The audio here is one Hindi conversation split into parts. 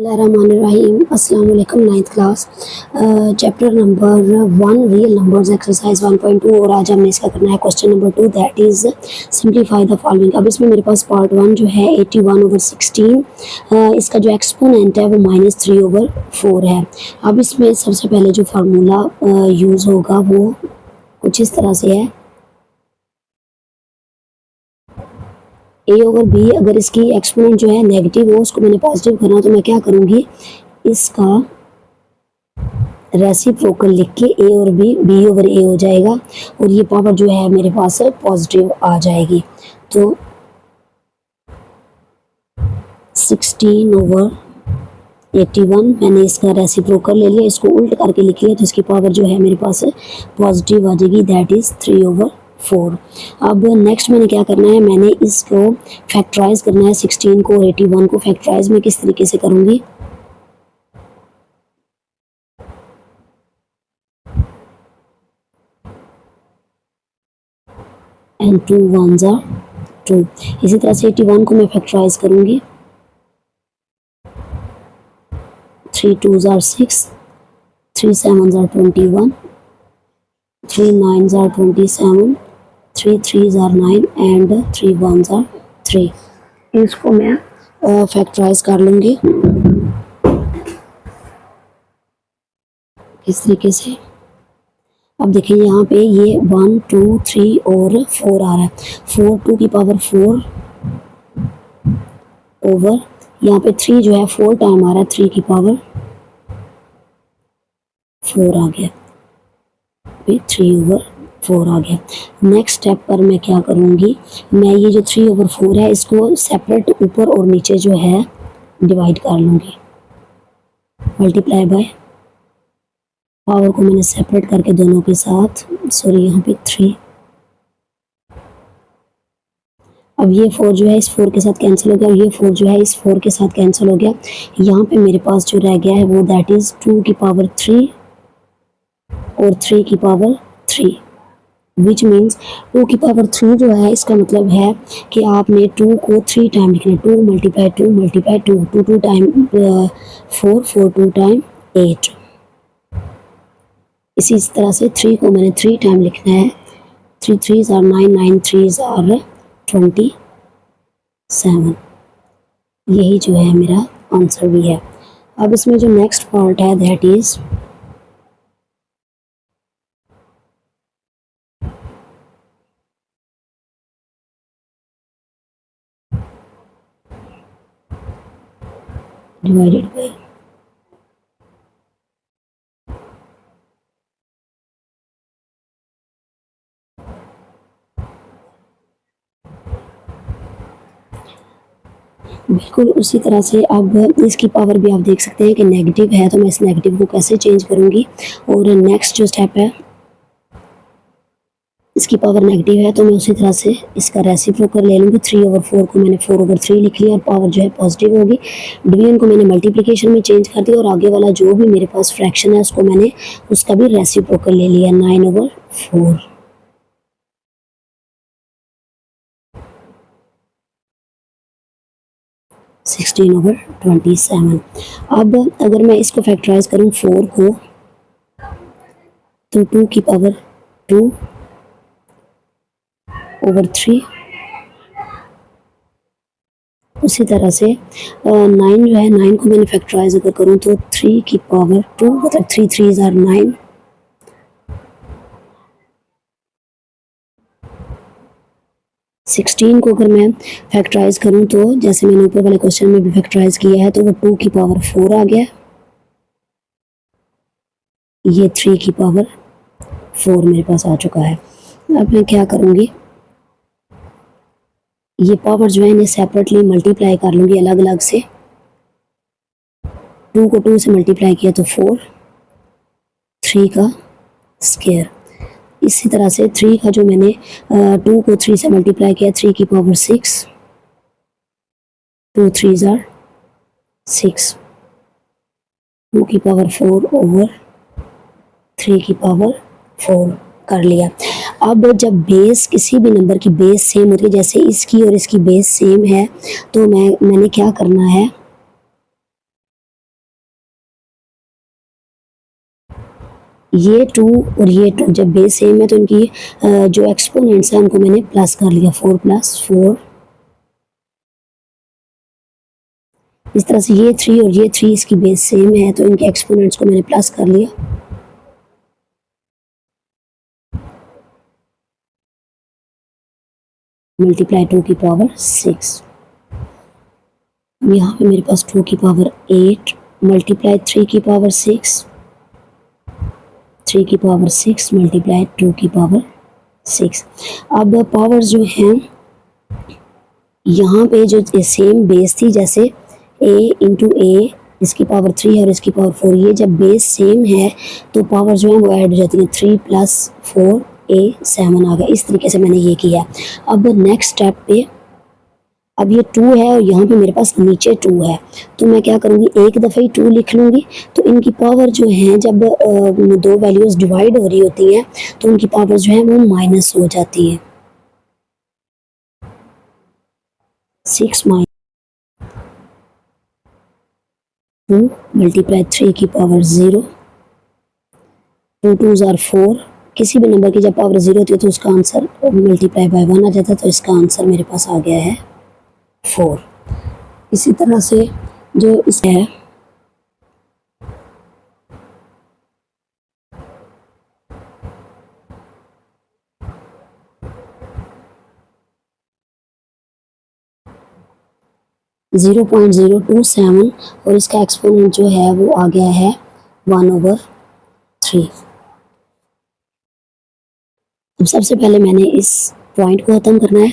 बिस्मिल्लाहिर्रहमानिर्रहीम। अस्सलाम वालेकुम। 9th class chapter number 1 real numbers exercise 1.2 और आज हमने इसका करना है question number 2 that is simplify the following. अब इसमें मेरे पास पार्ट 1 जो है 81/16 इसका जो एक्सपोनेंट है वो -3/4 है। अब इसमें सबसे पहले जो फार्मूला यूज़ होगा वो कुछ इस तरह से है, ए ओवर बी। अगर इसकी एक्सपोनेंट जो है नेगेटिव हो उसको मैंने पॉजिटिव करना, तो मैं क्या करूँगी, इसका रेसिप्रोकल लिख के ए और बी ओवर ए हो जाएगा और ये पावर जो है मेरे पास पॉजिटिव आ जाएगी। तो 16/81 मैंने इसका रेसिप्रोकल ले लिया, इसको उल्ट करके लिख लिया, तो इसकी पावर जो है मेरे पास पॉजिटिव आ जाएगी, दैट इज़ 3/4। अब नेक्स्ट मैंने क्या करना है, मैंने इसको फैक्टराइज करना है, 16 को और 81 को। फैक्टराइज में किस तरीके से करूँगी, एंड 2 1s are 2। इसी तरह से 81 को मैं फैक्टराइज करूँगी, 3 2s are 6, 3 7s are 21, 3 9s are 27, 3 3s are 9 and 3 1s are 3। इसको मैं फैक्टराइज कर लूँगी इस तरीके से। अब देखिए यहाँ पे ये 1 2 3 और 4 आ रहा है, 4 2 की पावर 4 ओवर यहाँ पे 3 जो है 4 टाइम आ रहा है, 3 की पावर 4 आ गया, 3/4 आ गया। नेक्स्ट स्टेप पर मैं क्या करूँगी, मैं ये जो 3/4 है इसको सेपरेट ऊपर और नीचे जो है डिवाइड कर लूँगी, मल्टीप्लाई बाय पावर को मैंने सेपरेट करके दोनों के साथ, सॉरी यहाँ पे 3। अब ये 4 जो है इस 4 के साथ कैंसिल हो गया और ये 4 जो है इस 4 के साथ कैंसिल हो गया। यहाँ पे मेरे पास जो रह गया है वो दैट इज़ 2 की पावर 3 और 3 की पावर 3, विच मीन्स 2 की पावर 3 जो है इसका मतलब है कि आपने 2 को 3 टाइम लिखना है, 2 मल्टीप्लाई 2 मल्टीप्लाई 2, 2 2 टाइम 4, 4 2 टाइम 8। इसी तरह से 3 को मैंने 3 टाइम लिखना है, 3 3s are 9, 9 3s are 27। यही जो है मेरा आंसर भी है। अब इसमें जो नेक्स्ट पार्ट है दैट इज़ डिवाइडेड बाय बिल्कुल उसी तरह से। अब इसकी पावर भी आप देख सकते हैं कि नेगेटिव है, तो मैं इस नेगेटिव को कैसे चेंज करूँगी। और नेक्स्ट जो स्टेप है, इसकी पावर नेगेटिव है तो मैं उसी तरह से इसका रेसिप्रोकल ले लूँगी। 3/4 को मैंने 4/3 लिख लिया और पावर जो है पॉजिटिव होगी। डिवीजन को मैंने मल्टीप्लिकेशन में चेंज कर दिया और आगे वाला जो भी मेरे पास फ्रैक्शन है उसको मैंने उसका भी रेसिप्रोकल ले लिया, 9/4। Sixteen over 27। अब अगर मैं इसको फैक्टराइज करूँ 4 को, तो 2 की पावर 2/3। उसी तरह से 9 जो है, 9 को मैंने फैक्टराइज अगर करूँ तो 3 की पावर 2, मतलब 3 3s are 9। 16 को अगर मैं फैक्टराइज करूँ तो जैसे मैंने ऊपर वाले क्वेश्चन में भी फैक्टराइज किया है, तो वो 2 की पावर 4 आ गया, ये 3 की पावर 4 मेरे पास आ चुका है। अब मैं क्या करूँगी, ये पावर जो है इन्हें सेपरेटली मल्टीप्लाई कर लूँगी अलग अलग से। 2 को 2 से मल्टीप्लाई किया तो 4, 3 का स्क्वायर। इसी तरह से 3 का जो मैंने 2 को 3 से मल्टीप्लाई किया, 3 की पावर 6, 2 3s are 6, 2 की पावर 4/3 की पावर 4 कर लिया। अब जब बेस किसी भी नंबर की बेस सेम होती है, जैसे इसकी और इसकी बेस सेम है, तो मैंने क्या करना है, ये 2 और ये 2 जब बेस सेम है तो इनकी जो एक्सपोनेंट्स हैं उनको मैंने प्लस कर लिया, 4 + 4। इस तरह से ये 3 और ये 3 इसकी बेस सेम है तो इनके एक्सपोनेंट्स को मैंने प्लस कर लिया। मल्टीप्लाई 2 की पावर 6। यहाँ पे मेरे पास 2 की पावर 8 मल्टीप्लाई 3 की पावर 6, 3 की पावर 6 मल्टीप्लाई 2 की पावर 6। अब पावर्स जो हैं यहाँ पे जो सेम बेस थी, जैसे a इंटू ए इसकी पावर 3 है और इसकी पावर 4, ये जब बेस सेम है तो पावर जो है वो ऐड हो जाती है। 3 + 4 7 आ गया। इस तरीके से मैंने ये किया। अब नेक्स्ट स्टेप पे अब ये 2 है और यहाँ पे मेरे पास नीचे 2 है तो मैं क्या करूँगी, एक दफ़े ही 2 लिख लूँगी। तो इनकी पावर जो है जब दो वैल्यूज़ डिवाइड हो रही होती हैं तो उनकी पावर जो है वो माइनस हो जाती है। 6 - 2 मल्टीप्लाई 3 की पावर 0, 2 2s are 4। किसी भी नंबर की जब पावर 0 होती है तो उसका आंसर मल्टीप्लाई बाय 1 आ जाता है, तो इसका आंसर मेरे पास आ गया है 4। इसी तरह से जो इस है 0.027 और इसका एक्सपोनेंट जो है वो आ गया है 1/3। अब सबसे पहले मैंने इस पॉइंट को ख़त्म करना है।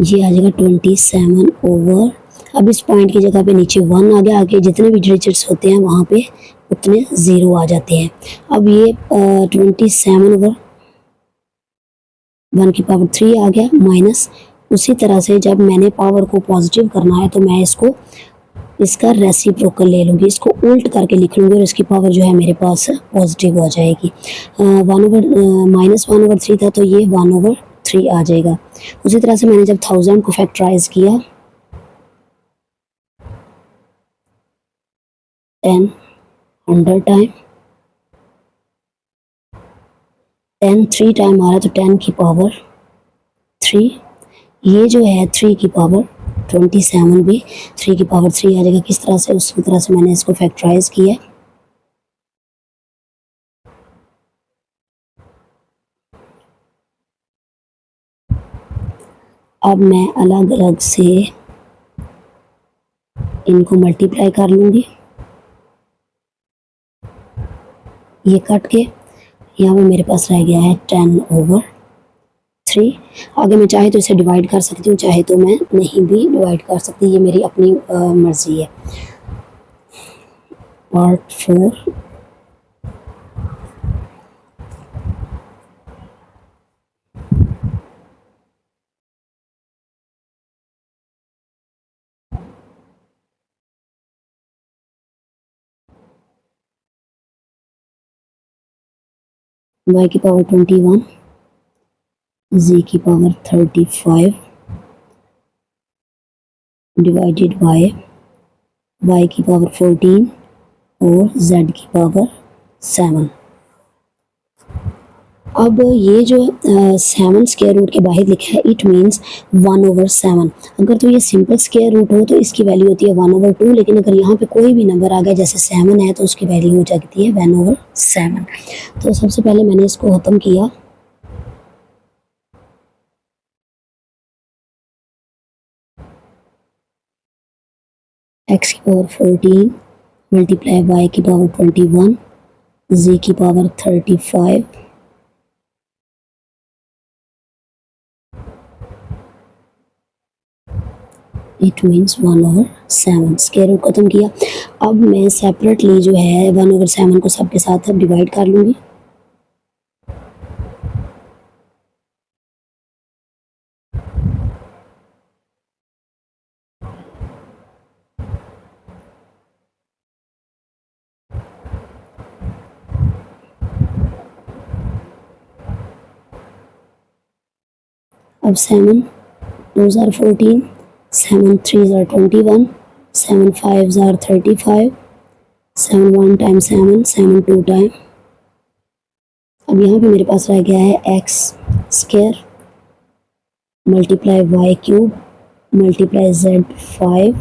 ये आ जाएगा 27/। अब इस पॉइंट की जगह पे नीचे 1 आ गया, आगे जितने भी डिजिट्स होते हैं वहाँ पे उतने 0 आ जाते हैं। अब ये 27/1 की पावर 3 आ गया माइनस। उसी तरह से जब मैंने पावर को पॉजिटिव करना है तो मैं इसका रेसिप्रोकल ले लूँगी, इसको उल्ट करके लिख लूँगी और इसकी पावर जो है मेरे पास पॉजिटिव हो जाएगी। -1/3 था तो ये 1/3 आ जाएगा। उसी तरह से मैंने जब 1000 को फैक्टराइज किया 10 100 टाइम, 10 3 टाइम आ रहा है तो 10 की पावर 3। ये जो है 3 की पावर 27 भी 3 की पावर 3 आ जाएगा। किस तरह से, उसी तरह से मैंने इसको फैक्टराइज किया। अब मैं अलग अलग से इनको मल्टीप्लाई कर लूँगी। ये कट के यहाँ पे मेरे पास रह गया है 10/3। आगे मैं चाहे तो इसे डिवाइड कर सकती हूँ, चाहे तो मैं नहीं भी डिवाइड कर सकती, ये मेरी अपनी मर्ज़ी है। पार्ट 4 y की पावर 21, z की पावर 35 डिवाइडेड बाय y की पावर 14 और z की पावर 7। अब ये जो 7 स्क्वायर रूट के बाहर लिखा है इट मीन्स 1/7। अगर तो ये सिंपल स्क्वायर रूट हो तो इसकी वैल्यू होती है 1/2, लेकिन अगर यहाँ पे कोई भी नंबर आ गया जैसे 7 है तो उसकी वैल्यू हो जाती है 1/7। तो सबसे पहले मैंने इसको ख़त्म किया। x की पावर 14 मल्टीप्लाई y की पावर 21, z की power 35 it means 1/7। Square root खत्म किया। अब मैं सेपरेटली जो है 1/7 को सबके साथ अब डिवाइड कर लूँगी। अब 7 2s are 14, 7 3s are 21, 7 5s are 35, 7 1 time 7, 7 2 time. अब यहाँ पे मेरे पास रह गया है X square multiply Y cube multiply Z 5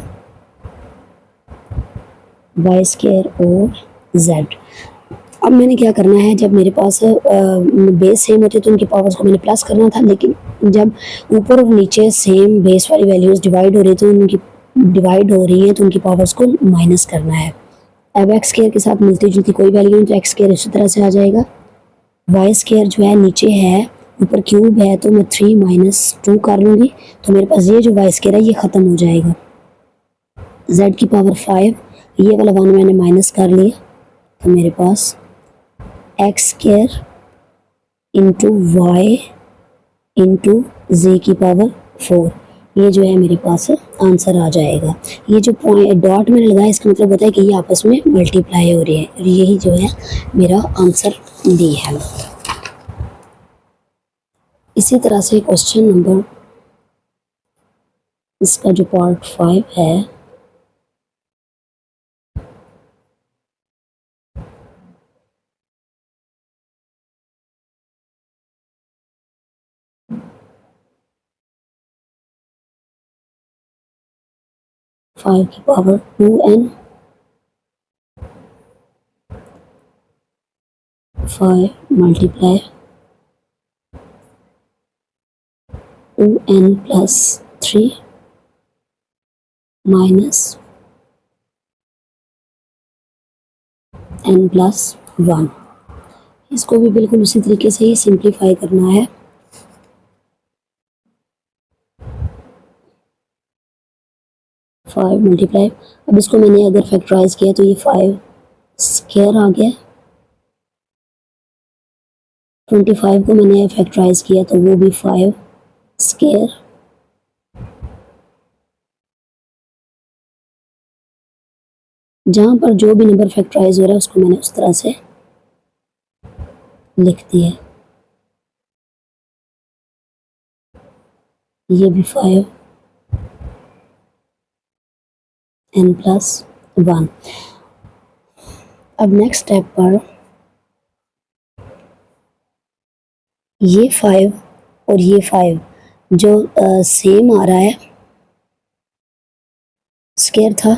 Y square और जेड। अब मैंने क्या करना है, जब मेरे पास बेस सेम होते तो उनकी पावर्स को मैंने प्लस करना था, लेकिन जब ऊपर और नीचे सेम बेस वाली वैल्यूज़ डिवाइड हो रही तो उनकी डिवाइड हो रही हैं तो उनकी पावर्स को माइनस करना है। अब एक्स स्क्वायर के साथ मिलती जुलती कोई वैल्यू नहीं तो एक्स स्क्वायर इसी तरह से आ जाएगा। वाई स्क्वायर जो है नीचे है, ऊपर क्यूब है, तो मैं 3 - 2 कर लूँगी तो मेरे पास ये जो वाई स्क्वायर है ये ख़त्म हो जाएगा। जेड की पावर 5, ये वाला 1 मैंने माइनस कर लिया तो मेरे पास X square into Y into Z की पावर 4, ये जो है मेरे पास आंसर आ जाएगा। ये जो पॉइंट डॉट मैंने लगाया इसका मतलब होता है कि ये आपस में मल्टीप्लाई हो रही है और यही जो है मेरा आंसर डी है। इसी तरह से क्वेश्चन नंबर, इसका जो पार्ट 5 है, फाइव की power 2n 5 multiply 2n plus 3 minus n plus 1। इसको भी बिल्कुल उसी तरीके से ही सिंप्लीफाई करना है। 5 मल्टीप्लाई, अब इसको मैंने अगर फैक्टराइज किया तो ये 5 स्क्वायर आ गया। 25 को मैंने फैक्टराइज किया तो वो भी 5 स्क्वायर। जहाँ पर जो भी नंबर फैक्टराइज हो रहा है उसको मैंने उस तरह से लिख दिया। ये भी 5 n प्लस 1। अब नेक्स्ट स्टेप पर ये 5 और ये 5 जो सेम आ रहा है, स्क्वायर था,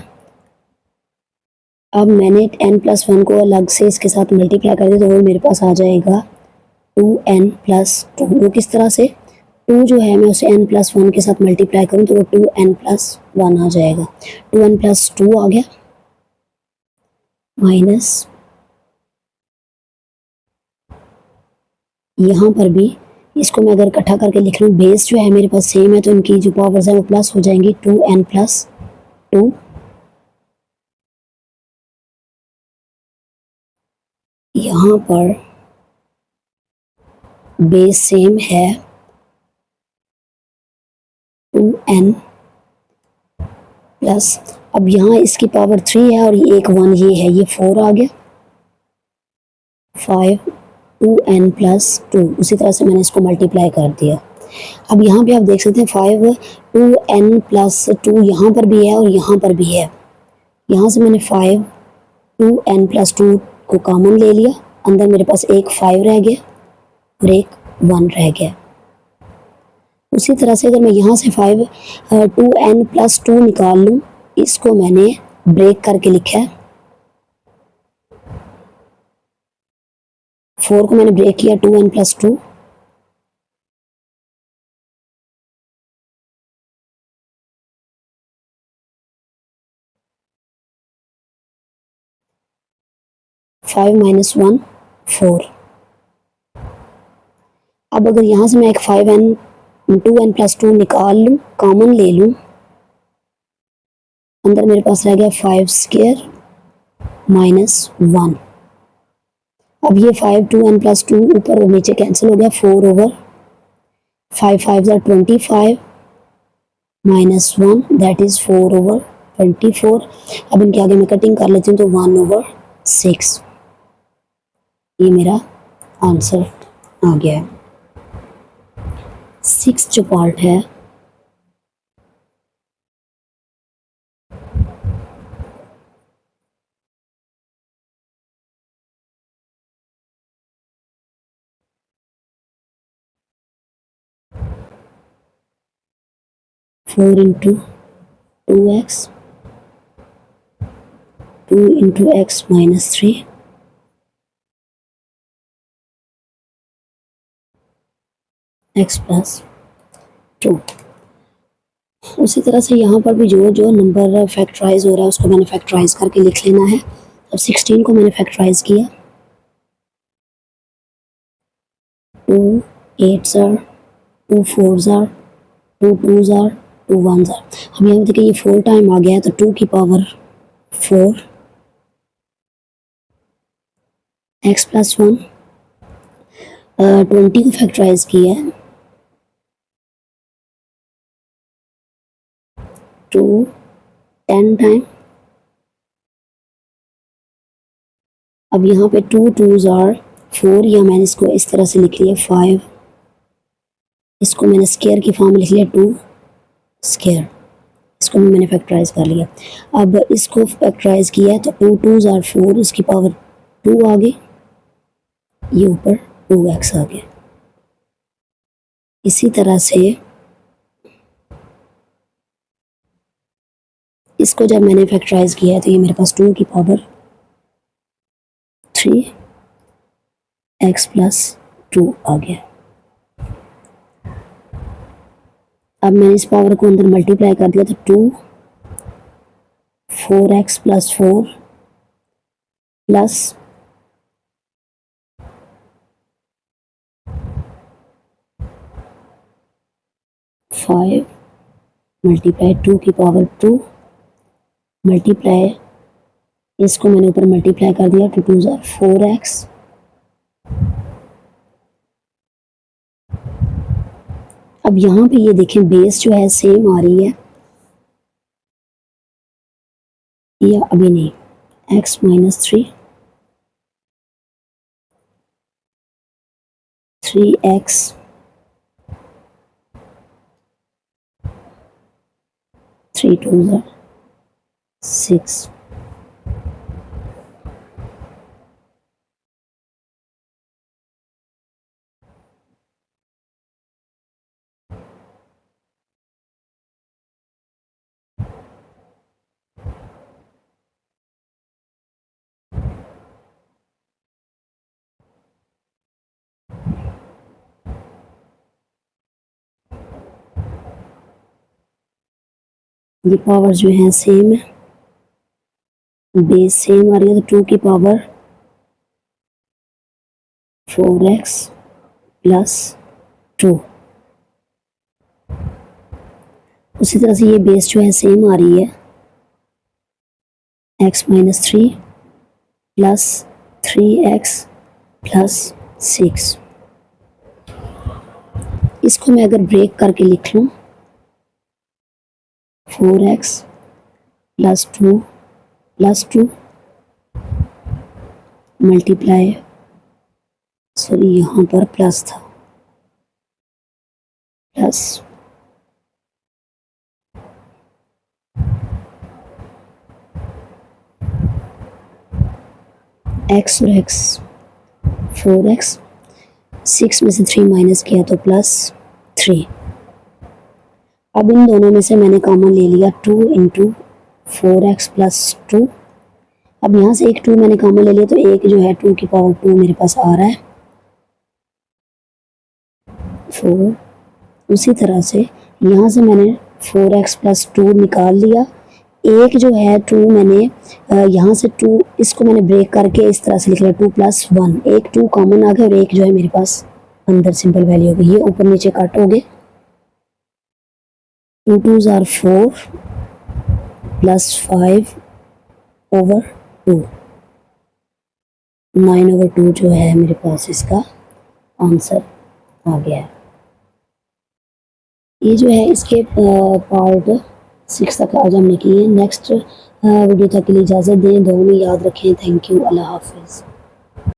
अब मैंने n प्लस 1 को अलग से इसके साथ मल्टीप्लाई कर दिया तो वो मेरे पास आ जाएगा 2n प्लस 2। वो किस तरह से, 2 जो है मैं उसे n प्लस 1 के साथ मल्टीप्लाई करूँ तो वो 2n प्लस 1 आ जाएगा। 2n प्लस 2 आ गया माइनस, यहाँ पर भी इसको मैं अगर इकट्ठा करके लिख लूँ, बेस जो है मेरे पास सेम है तो इनकी जो पावर्स है वो प्लस हो जाएंगी, 2n प्लस 2। यहाँ पर बेस सेम है 2n प्लस, अब यहाँ इसकी पावर 3 है और ये एक 1 ये है, ये 4 आ गया। 5 2n प्लस 2, उसी तरह से मैंने इसको मल्टीप्लाई कर दिया। अब यहाँ पे आप देख सकते हैं 5 2n प्लस 2 यहाँ पर भी है और यहाँ पर भी है। यहाँ से मैंने 5 2n प्लस 2 को कॉमन ले लिया, अंदर मेरे पास एक 5 रह गया और एक 1 रह गया। उसी तरह से अगर मैं यहाँ से 5 2n प्लस 2 निकाल लूँ, इसको मैंने ब्रेक करके लिखा है। 4 को मैंने ब्रेक किया 2n प्लस 2, फाइव माइनस 1 4। अब अगर यहाँ से मैं एक 5n 2n प्लस 2 निकाल लूँ, कॉमन ले लूँ, अंदर मेरे पास रह गया 5 स्क्वायर माइनस 1। अब ये 5 2n प्लस 2 ऊपर और नीचे कैंसिल हो गया, 4 over 5 5 25 minus 1 that is 4 over 24। अब इनके आगे मैं कटिंग कर लेती हूँ तो 1 ओवर 6, ये मेरा आंसर आ गया है। 6 जो पार्ट है 4 into 2x, 2 into x minus 3, x plus 2। उसी तरह से यहाँ पर भी जो जो नंबर फैक्टराइज हो रहा है उसको मैंने फैक्टराइज करके लिख लेना है। अब 16 को मैंने फैक्टराइज किया, 2 8 ज़ार, 2 4 ज़ार, 2 2 ज़ार, 2 1 ज़ार। अब यहाँ देखिए ये 4 टाइम आ गया है तो 2 की पावर 4 एक्स प्लस 1। 20 को फैक्टराइज किया है, 2 10 टाइम। अब यहाँ पे 2 2 ज़ार 4, या मैंने इसको इस तरह से लिख लिया 5, इसको मैंने स्केयर की फॉर्म में लिख लिया 2 स्केयर, इसको भी मैंने फैक्टराइज कर लिया। अब इसको फैक्टराइज किया है तो 2 2 ज़ार 4, इसकी पावर 2 आ गई, ये ऊपर 2x आ गया। इसी तरह से इसको जब मैंने फैक्टराइज किया है तो ये मेरे पास 2 की पावर 3 एक्स प्लस 2 आ गया। अब मैंने इस पावर को अंदर मल्टीप्लाई कर दिया तो 2 4x प्लस 4 प्लस 5 मल्टीप्लाई 2 की पावर 2 मल्टीप्लाई, इसको मैंने ऊपर मल्टीप्लाई कर दिया, 2 2 ज़ार 4x। अब यहाँ पे ये देखें बेस जो है सेम आ रही है, या अभी नहीं, x माइनस 3, 3x 3 2 ज़ार 6। ये पावर जो है सेम है, बेस सेम आ रही है, तो 2 की पावर 4x प्लस 2। उसी तरह से ये बेस जो है सेम आ रही है, x minus 3 plus 3x plus 6। इसको मैं अगर ब्रेक करके लिख लूँ, 4x प्लस 2 मल्टीप्लाई, सॉरी यहाँ पर प्लस था, प्लस x और x 4x, 6 में से 3 माइनस किया तो प्लस 3। अब इन दोनों में से मैंने कॉमन ले लिया 2 इंटू 4x प्लस 2। अब यहाँ से एक 2 मैंने कॉमन ले लिया तो एक जो है 2 की पावर 2 मेरे पास आ रहा है 4। उसी तरह से यहाँ से मैंने 4x प्लस 2 निकाल लिया, एक जो है 2 मैंने यहाँ से 2, इसको मैंने ब्रेक करके इस तरह से लिख लिया 2 प्लस 1, एक 2 कॉमन आ गया और एक जो है मेरे पास अंदर सिंपल वैल्यू हो गई, ये ऊपर नीचे कट हो गए, 2 2 ज़ार 4 प्लस 5 ओवर 2, 9 ओवर 2 जो है मेरे पास इसका आंसर आ गया है। ये जो है इसके पार्ट 6 तक आज हमने किए। नेक्स्ट वीडियो तक के लिए इजाज़त दें, दुआ में याद रखें। थैंक यू, अल्लाह हाफिज़।